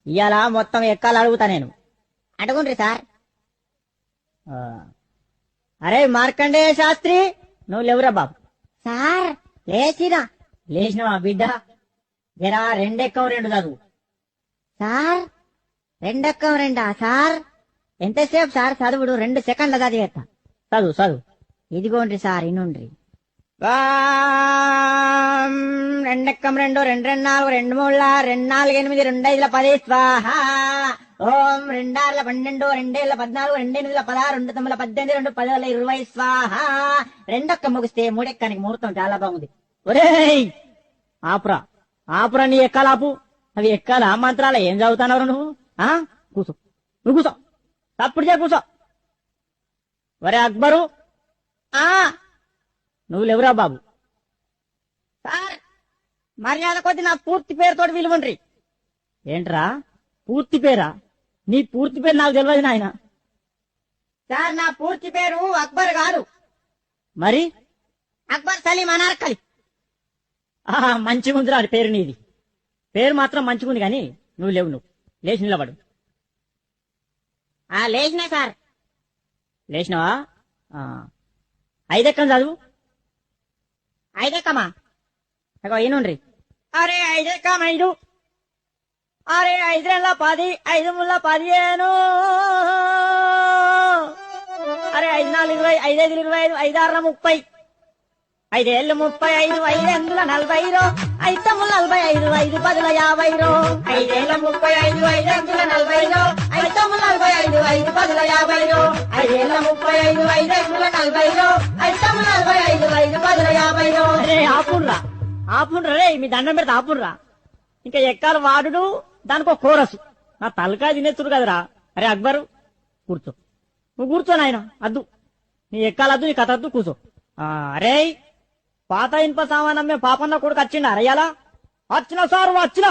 ఇవాళ మొత్తం ఎక్కాలు అడుగుతా నేను. అడుగుండ్రి సార్. ఆ. అరే మార్కండేయ శాస్త్రి, నువ్వు లేవురా బాబు. సార్ లేచినా. లేచినవా బిడ్డ? జరా రెండెక్కం రెండు చదువు. సార్ రెండెక్కం రెండా సార్? ఎంతసేపు సార్ చదువుడు? 2 సెకండ్ల చదివేస్తా. చదువు చదువు. ఇదిగోండ్రి సార్ ఇనుండ్రి. రెండెక్కం రెండు, రెండు రెండు నాలుగు, రెండు మూడుల, రెండు నాలుగు ఎనిమిది, రెండు ఐదుల 10 స్వాహ. ఓం రెండార్ల 12, రెండేళ్ల 14, రెండెనిమిదిల 16, రెండు 9ల 18, రెండు 10ల 20 స్వాహ. రెండొక్క ముగిస్తే మూడెక్కానికి ముహూర్తం చాలా బాగుంది. ఒరేయ్ ఆపురా ఆపురా, నీ ఎక్కాలాపు. అవి ఎక్కాలా మంత్రాల ఏం చదువుతానవరు నువ్వు? కూసో, నువ్వు కూసో, తప్పుడు చే కూసో. ఒరే అక్బరు, నువ్వు లేవురా బాబు. సార్ మర్యాద కొద్ది నా పూర్తి పేరుతో విలువండ్రి. ఏంట్రా పూర్తి పేరా? నీ పూర్తి పేరు నాకు తెలియదు నాయన. సార్ నా పూర్తి పేరు అక్బర్ కాదు, మరి అక్బర్ సలీం అనార్కలి. మంచిగుందిరా పేరు నీది. పేరు మాత్రం మంచిగుంది కానీ నువ్వు లేవు. నువ్వు లేచి నిలబడు. లేచినా సార్. లేచినవా? 5 ఎక్కం చదువు. 5 ఎక్కమా? ఈనుండ్రి. అరే 5 ఎక్కం 5. అరే 5 రెండ్ల 10, 5 ముళ్ళ 15. అరే 5 4 20, 5 5 25, 5 6 30, 5 ఏళ్ళు 35, 5 ఎందుల 40, 5 తమ్ముల 45, 5 10ల 50. 5 ఏళ్ళ 35, 5 ఎందుల 40, 5 తమ్ముల 45, 5 10ల 50. 5 ఏళ్ళ 35, 5 ఎందుల 40, 5 తమ్ముల 45, 5 10ల 50. అరే ఆపుండ్రా ఆపుండ్రా రే, మీ దండం పెడితే ఆపుండ్రా. ఇంకా ఎక్కాలి వాడు, దానికో కోరసు. నా తలకాయ తినేస్తుడు కదరా. అరే అక్బరు కూర్చో, నువ్వు కూర్చో నాయన. అద్దు నీ ఎక్కాలద్దు, నీ కథ అద్దు, కూర్చో. అరే పాత ఇనుప సామానమ్మే పాపన్న కొడుకు వచ్చిండా అరయ్యాలా? వచ్చిన సారు వచ్చినా.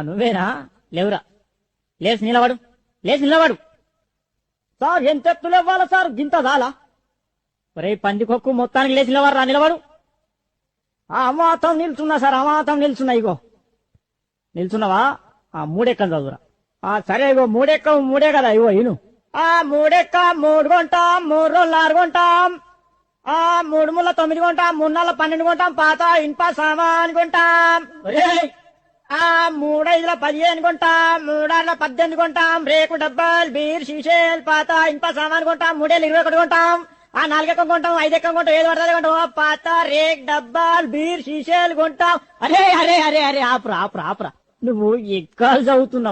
నువ్వేనా? లేవురా, లేచి నిలబడు, లేచి నిలబడు. సార్ ఎంత ఎత్తులు ఇవ్వాలా సార్? గింత చాలా. ఒరే పందికొక్కు, మొత్తానికి లేచి నిలబడరా, నిలబడు. అమాతం నిల్చున్నా సార్, అమాతం నిల్చున్నా. ఇగో నిల్చున్నావా? 3 ఎక్కం చదువురా. సరే ఇగో 3 ఎక్కం 3 కదా. ఇగో ఇను. 3 ఎక్క 3 కొంటాం, 3 రోజులు 6 కొంటాం, 3 ముళ్ళ 9 కొంటాం, 3 నెలల 12 కొంటాం, పాత ఇనుప సామాన్ కొంటాం. 3 5ల 15 కొంటాం, 3 6ల 18 కొంటాం, రేకు డబ్బాలు బీర్ షీషేల్ పాత ఇనుప సామాన్ కొంటాం, 3 ఏళ్ళు 21 కొంటాం, 4 ఎక్కం కొంటాం, 5 ఎక్కం కొంటాం, 7 పడుతుంది కొంటాం, పాత రేక్ డబ్బాలు బీర్ షీషేలు కొంటాం. అరే అరే అరే అరే ఆపురా ఆపురా ఆపురా, నువ్వు ఎక్కాలు చదువుతున్నావు.